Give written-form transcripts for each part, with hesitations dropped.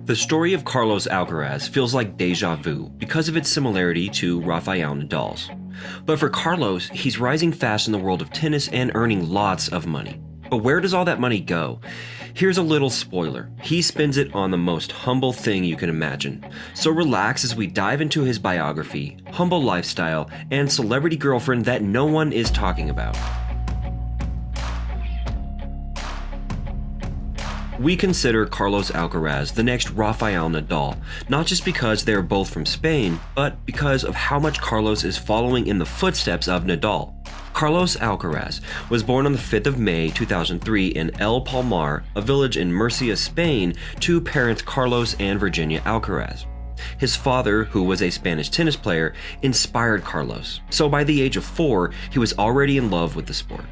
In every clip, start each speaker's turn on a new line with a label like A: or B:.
A: The story of Carlos Alcaraz feels like deja vu because of its similarity to Rafael Nadal's. But for Carlos, he's rising fast in the world of tennis and earning lots of money. But where does all that money go? Here's a little spoiler. He spends it on the most humble thing you can imagine. So relax as we dive into his biography, humble lifestyle, and celebrity girlfriend that no one is talking about. We consider Carlos Alcaraz the next Rafael Nadal, not just because they're both from Spain, but because of how much Carlos is following in the footsteps of Nadal. Carlos Alcaraz was born on the 5th of May 2003 in El Palmar, a village in Murcia, Spain, to parents Carlos and Virginia Alcaraz. His father, who was a Spanish tennis player, inspired Carlos, so by the age of 4, he was already in love with the sport.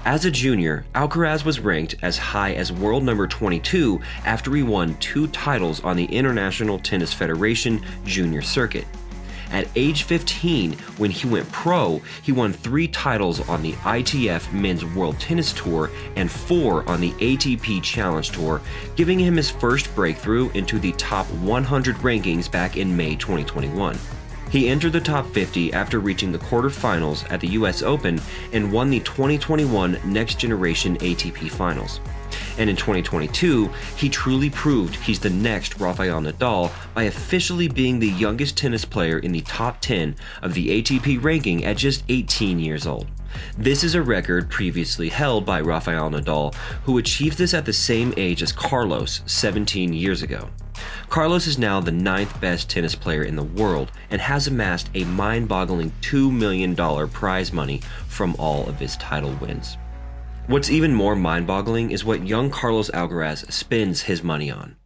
A: As a junior, Alcaraz was ranked as high as world number 22 after he won 2 titles on the International Tennis Federation junior circuit. At age 15, when he went pro, he won 3 titles on the ITF Men's World Tennis Tour and 4 on the ATP Challenge Tour, giving him his first breakthrough into the top 100 rankings back in May 2021. He entered the top 50 after reaching the quarterfinals at the US Open and won the 2021 Next Generation ATP Finals. And in 2022, he truly proved he's the next Rafael Nadal by officially being the youngest tennis player in the top 10 of the ATP ranking at just 18 years old. This is a record previously held by Rafael Nadal, who achieved this at the same age as Carlos 17 years ago. Carlos is now the 9th best tennis player in the world and has amassed a mind-boggling $2 million prize money from all of his title wins. What's even more mind-boggling is what young Carlos Alcaraz spends his money on.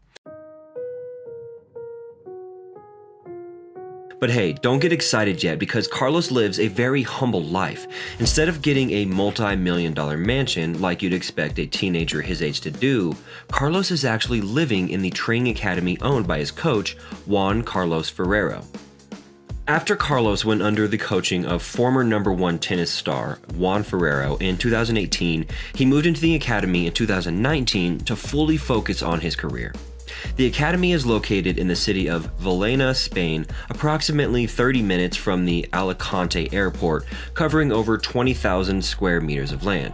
A: But hey, don't get excited yet because Carlos lives a very humble life. Instead of getting a multi-million-dollar mansion like you'd expect a teenager his age to do, Carlos is actually living in the training academy owned by his coach, Juan Carlos Ferrero. After Carlos went under the coaching of former #1 tennis star Juan Ferrero in 2018, he moved into the academy in 2019 to fully focus on his career. The academy is located in the city of Villena, Spain, approximately 30 minutes from the Alicante airport, covering over 20,000 square meters of land.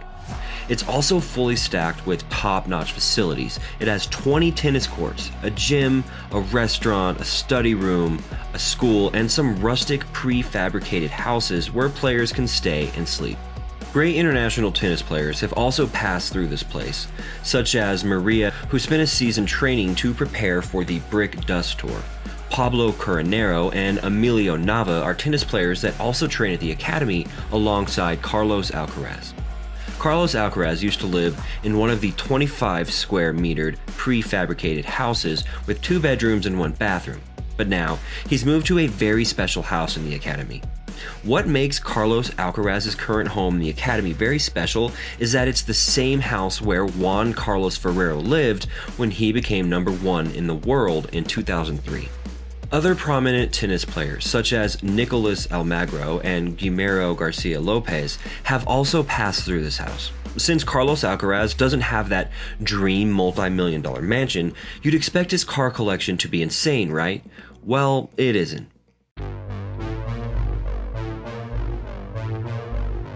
A: It's also fully stacked with top-notch facilities. It has 20 tennis courts, a gym, a restaurant, a study room, a school, and some rustic prefabricated houses where players can stay and sleep. Great international tennis players have also passed through this place, such as Maria, who spent a season training to prepare for the Brick Dust Tour. Pablo Carneiro and Emilio Nava are tennis players that also train at the academy alongside Carlos Alcaraz. Carlos Alcaraz used to live in one of the 25 square metered prefabricated houses with 2 bedrooms and 1 bathroom, but now he's moved to a very special house in the academy. What makes Carlos Alcaraz's current home in the academy very special is that it's the same house where Juan Carlos Ferrero lived when he became #1 in the world in 2003. Other prominent tennis players, such as Nicolas Almagro and Guillermo Garcia Lopez, have also passed through this house. Since Carlos Alcaraz doesn't have that dream multi-million-dollar mansion, you'd expect his car collection to be insane, right? Well, it isn't.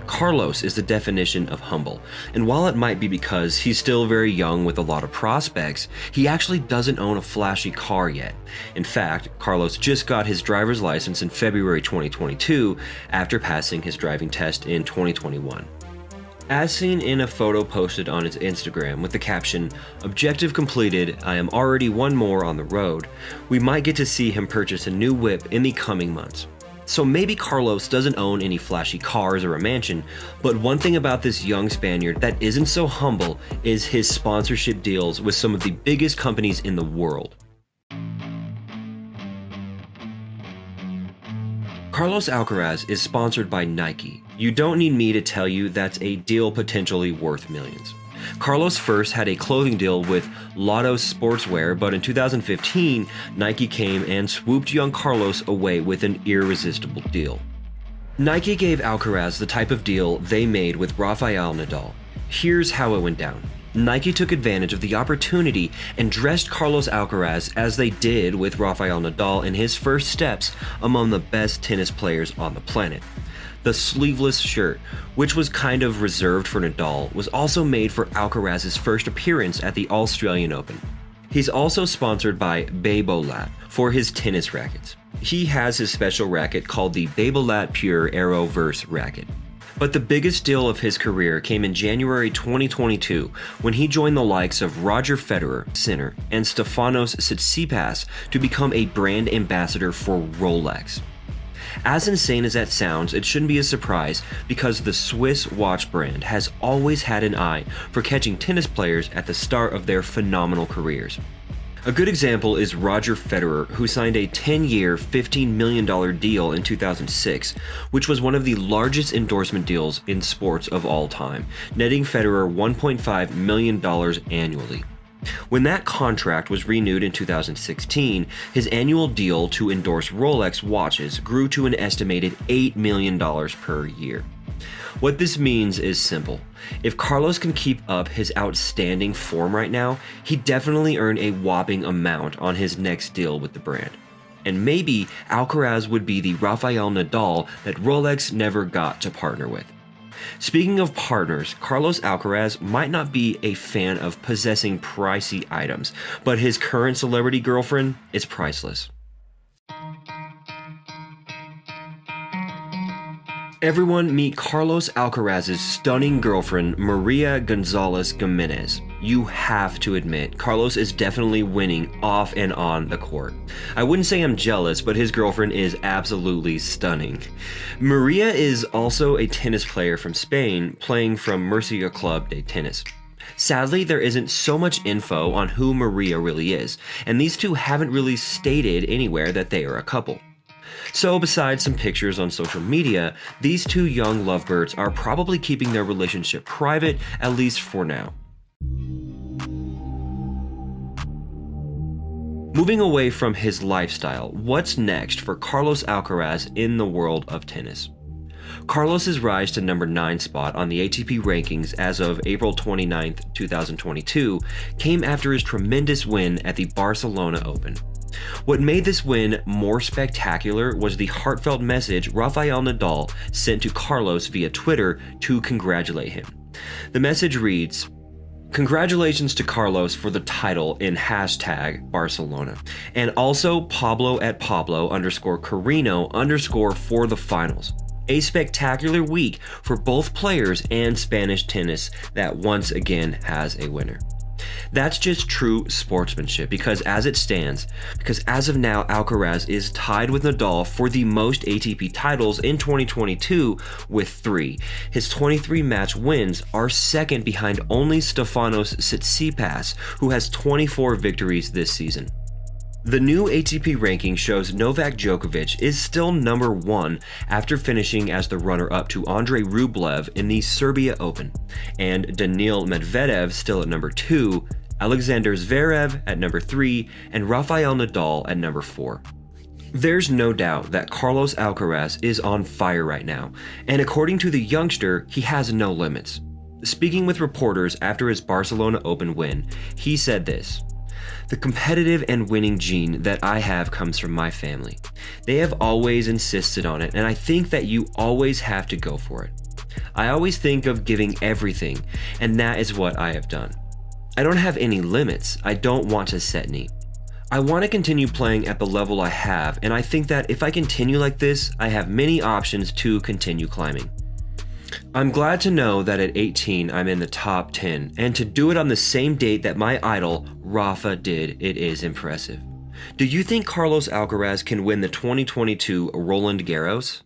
A: Carlos is the definition of humble, and while it might be because he's still very young with a lot of prospects, he actually doesn't own a flashy car yet. In fact, Carlos just got his driver's license in February 2022 after passing his driving test in 2021. As seen in a photo posted on his Instagram with the caption, "Objective completed, I am already one more on the road," we might get to see him purchase a new whip in the coming months. So maybe Carlos doesn't own any flashy cars or a mansion, but one thing about this young Spaniard that isn't so humble is his sponsorship deals with some of the biggest companies in the world. Carlos Alcaraz is sponsored by Nike. You don't need me to tell you that's a deal potentially worth millions. Carlos first had a clothing deal with Lotto Sportswear, but in 2015, Nike came and swooped young Carlos away with an irresistible deal. Nike gave Alcaraz the type of deal they made with Rafael Nadal. Here's how it went down. Nike took advantage of the opportunity and dressed Carlos Alcaraz as they did with Rafael Nadal in his first steps among the best tennis players on the planet. The sleeveless shirt, which was kind of reserved for Nadal, was also made for Alcaraz's first appearance at the Australian Open. He's also sponsored by Babolat for his tennis rackets. He has his special racket called the Babolat Pure Aeroverse racket. But the biggest deal of his career came in January 2022 when he joined the likes of Roger Federer, Sinner, and Stefanos Tsitsipas to become a brand ambassador for Rolex. As insane as that sounds, it shouldn't be a surprise because the Swiss watch brand has always had an eye for catching tennis players at the start of their phenomenal careers. A good example is Roger Federer, who signed a 10-year, $15 million deal in 2006, which was one of the largest endorsement deals in sports of all time, netting Federer $1.5 million annually. When that contract was renewed in 2016, his annual deal to endorse Rolex watches grew to an estimated $8 million per year. What this means is simple. If Carlos can keep up his outstanding form right now, he'd definitely earn a whopping amount on his next deal with the brand. And maybe Alcaraz would be the Rafael Nadal that Rolex never got to partner with. Speaking of partners, Carlos Alcaraz might not be a fan of possessing pricey items, but his current celebrity girlfriend is priceless. Everyone meet Carlos Alcaraz's stunning girlfriend, Maria Gonzalez Gimenez. You have to admit, Carlos is definitely winning off and on the court. I wouldn't say I'm jealous, but his girlfriend is absolutely stunning. Maria is also a tennis player from Spain, playing from Murcia Club de Tennis. Sadly, there isn't so much info on who Maria really is, and these two haven't really stated anywhere that they are a couple. So besides some pictures on social media, these two young lovebirds are probably keeping their relationship private, at least for now. Moving away from his lifestyle, what's next for Carlos Alcaraz in the world of tennis? Carlos's rise to number 9 spot on the ATP rankings as of April 29, 2022, came after his tremendous win at the Barcelona Open. What made this win more spectacular was the heartfelt message Rafael Nadal sent to Carlos via Twitter to congratulate him. The message reads, "Congratulations to Carlos for the title in #Barcelona, and also Pablo at Pablo_Carreno_ for the finals. A spectacular week for both players and Spanish tennis that once again has a winner." That's just true sportsmanship because as of now Alcaraz is tied with Nadal for the most ATP titles in 2022 with 3. His 23 match wins are second behind only Stefanos Tsitsipas, who has 24 victories this season. The new ATP ranking shows Novak Djokovic is still number 1 after finishing as the runner-up to Andrei Rublev in the Serbia Open, and Daniil Medvedev still at number 2, Alexander Zverev at number 3, and Rafael Nadal at number 4. There's no doubt that Carlos Alcaraz is on fire right now, and according to the youngster, he has no limits. Speaking with reporters after his Barcelona Open win, he said this: "The competitive and winning gene that I have comes from my family. They have always insisted on it, and I think that you always have to go for it. I always think of giving everything, and that is what I have done. I don't have any limits. I don't want to set any. I want to continue playing at the level I have, and I think that if I continue like this, I have many options to continue climbing. I'm glad to know that at 18 I'm in the top 10, and to do it on the same date that my idol, Rafa, did, it is impressive." Do you think Carlos Alcaraz can win the 2022 Roland Garros?